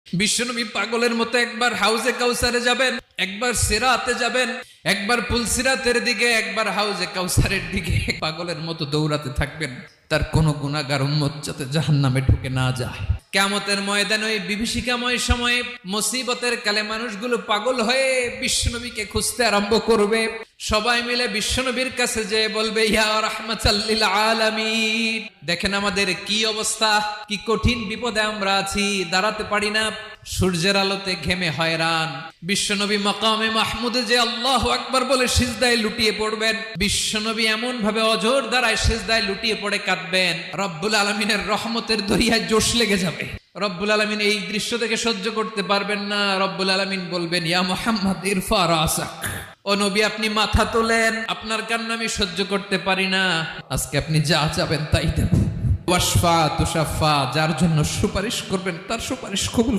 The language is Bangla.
বিশ্বনবী পাগলের মতো একবার হাউজে কাউসারে যাবেন, একবার সিরাতে যাবেন, একবার পুলসিরাতের দিকে, একবার হাউজে কাউসারের দিকে পাগলের মতো দৌড়াতে থাকবেন। তার কোনো গুনাহগার উম্মত যাতে জাহান্নামে ঢুকে না যায়। কিয়ামতের ময়দানে ওই বিভীষিকাময় সময়ে মুসিবতের কালে মানুষগুলো পাগল হয়ে বিশ্বনবীকে খুঁজতে আরম্ভ করবে। সবাই মিলে বিশ্বনবীর কাছে যেয়ে বলবে, ইয়া রাহমাতাল লিল আলামিন, দেখেন আমাদের কি অবস্থা, কি কঠিন বিপদে আমরা আছি, দাঁড়াতে পারি না, সূর্যের আলোতে ঘেমে হয়রান। বিশ্বনবী মাকামে মাহমুদে যে আল্লাহু আকবার বলে সিজদায় লুটিয়ে পড়বেন, বিশ্বনবী এমন ভাবে অজর দ্বারায় সিজদায় লুটিয়ে পড়ে কাঁদবেন, রব্বুল আলামিনের রহমতের দরিয়ায় জোশ লেগে যাবে। রব্বুল আলামিন এই দৃশ্য থেকে সহ্য করতে পারবেন না। রব্বুল আলামিন বলবেন, ইয়া মুহাম্মদ ইরফা রাসাক, ও নবী আপনি মাথা তোলেন, আপনার কান্না আমি সহ্য করতে পারি না, আজকে আপনি যা চাবেন তাই দেব। ওয়াশফা তুশাফা, যার জন্য সুপারিশ করবেন তার সুপারিশ কবুল